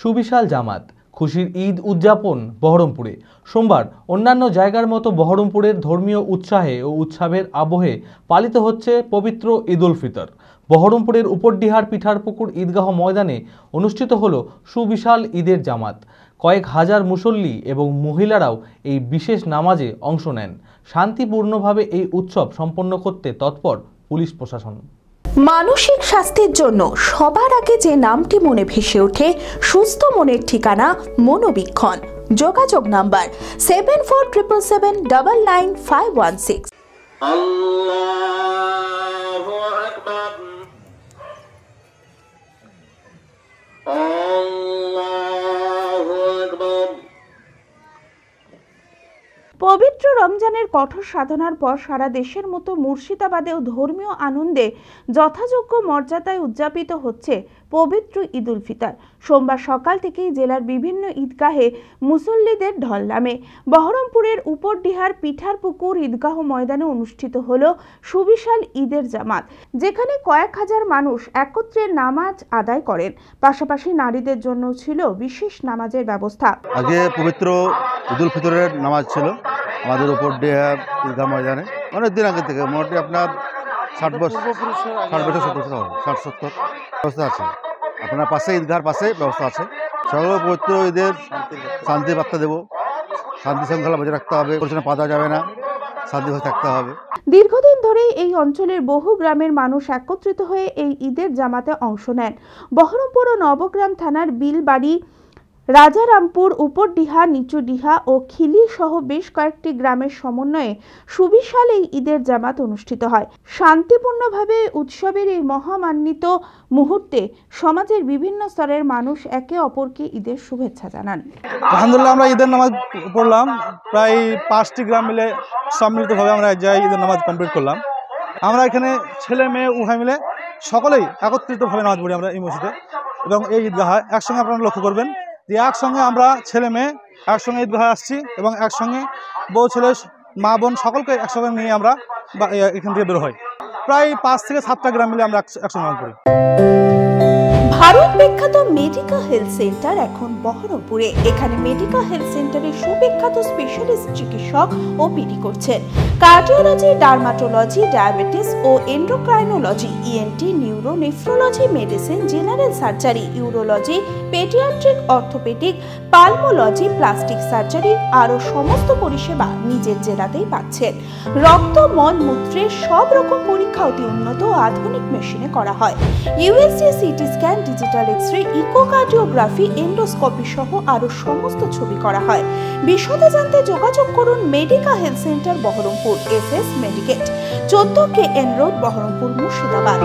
সুবিশাল জামাত, খুশির ঈদ উদযাপন বহরমপুরে। সোমবার অন্যান্য জায়গার মতো বহরমপুরের ধর্মীয় উৎসাহে ও উৎসবের আবহে পালিত হচ্ছে পবিত্র ঈদ উল ফিতর। বহরমপুরের উপরডিহার পিঠারপুকুর ঈদগাহ ময়দানে অনুষ্ঠিত হলো সুবিশাল ঈদের জামাত। কয়েক হাজার মুসল্লি এবং মহিলারাও এই বিশেষ নামাজে অংশ নেন। শান্তিপূর্ণভাবে এই উৎসব সম্পন্ন করতে তৎপর পুলিশ প্রশাসন। মানসিক স্বাস্থ্যের জন্য সবার আগে যে নামটি মনে ভেসে ওঠে, সুস্থ মনের ঠিকানা মনোবীক্ষণ। যোগাযোগ নাম্বার 7477799516। আল্লাহু আকবার, আল্লাহু আকবার। পবিত্র রমজানের কঠোর সাধনার পর সারা দেশের মতো মুর্শিদাবাদেও ধর্মীয় আনন্দে যথাযোগ্য মর্যাদায় উদযাপিত হচ্ছে পবিত্র ঈদ উল ফিতর। সোমবার সকাল থেকেই জেলার বিভিন্ন ঈদগাহে মুসল্লিদের ঢল নামে। বহরমপুরের উপরডিহার পিঠারপুকুর ঈদগাহ ময়দানে অনুষ্ঠিত হলো সুবিশাল ঈদের জামাত, যেখানে কয়েক হাজার মানুষ একত্রে নামাজ আদায় করেন। পাশাপাশি নারীদের জন্য ছিল বিশেষ নামাজের ব্যবস্থা। আগে পবিত্র ঈদ উল ফিতরের নামাজ ছিল আমাদের উপরডিহা ঈদগাহ ময়দানে অনেকদিন আগে থেকে, মোটামুটি আপনার 60 বছর 70 হবে, 60-70 ব্যবস্থা আছে। আপনার পাশে ঈদগাহর পাশে ব্যবস্থা আছে। সকল পবিত্র ঈদের শান্তি বার্তা দেবো, শান্তি শৃঙ্খলা বজায় রাখতে হবে, কোনো বাধা যাবে না, শান্তিভাবে থাকতে হবে। দীর্ঘদিন ধরেই এই অঞ্চলের বহু গ্রামের মানুষ একত্রিত হয়ে এই ঈদের জামাতে অংশ নেন। বহরমপুর ও নবগ্রাম থানার বিলবাড়ি, রাজারামপুর, উপরডিহা, নিচুডিহা ও খিলি সহ বেশ কয়েকটি গ্রামের সমন্বয়ে সুবিশাল এই ঈদের জামাত অনুষ্ঠিত হয়। শান্তিপূর্ণভাবে উৎসবের এই মহামান্বিত মুহূর্তে সমাজের বিভিন্ন স্তরের মানুষ একে অপরকে ঈদের শুভেচ্ছা জানান। আলহামদুলিল্লাহ, আমরা ঈদের নামাজ পড়লাম। প্রায় 5টি গ্রাম মিলে সম্মিলিতভাবে আমরা যাই ঈদের নামাজ কমপ্লিট করলাম। আমরা এখানে ছেলে মেয়ে উভয় মিলে সকলেই একত্রিতভাবে নামাজ পড়ি আমরা এই মসজিদে এবং এই ঈদগাহে। একসঙ্গে আপনারা লক্ষ্য করবেন যে একসঙ্গে আমরা ছেলে মেয়ে একসঙ্গে ঈদগাহে আসছি এবং একসঙ্গে বউ ছেলে মা বোন সকলকে একসঙ্গে নিয়ে আমরা এখান থেকে বের হই। প্রায় 5 থেকে 7টা গ্রাম মিলে আমরা একসঙ্গে নামাজ পড়ি। ভারত বিখ্যাত মেডিকা হেলথ সেন্টার এখন বহরমপুরে। এখানে মেডিকা হেলথ সেন্টারে সুবিখ্যাত স্পেশালিস্ট চিকিৎসক ওপিডি করছেন। কার্ডিওলজি, ডার্মাটোলজি, ডায়াবেটিস ও endocrinology, ENT, neuro, nephrology, medicine, general surgery, urology, paediatric, orthopaedic, pulmonology, plastic surgery আরও সমস্ত পরিষেবা নিজের জেলাতেই পাচ্ছেন। রক্ত, মল, মূত্রের সব রকম পরীক্ষা অতি উন্নত ও আধুনিক মেশিনে করা হয়। USG, CT scan, digital X-ray, echocardiography, endoscopy সহ আরও সমস্ত ছবি করা হয়। বিশদে জানতে যোগাযোগ করুন Medica health centre Baharampur, SS Medicate, 14 KN road, Baharampur, Murshidabad.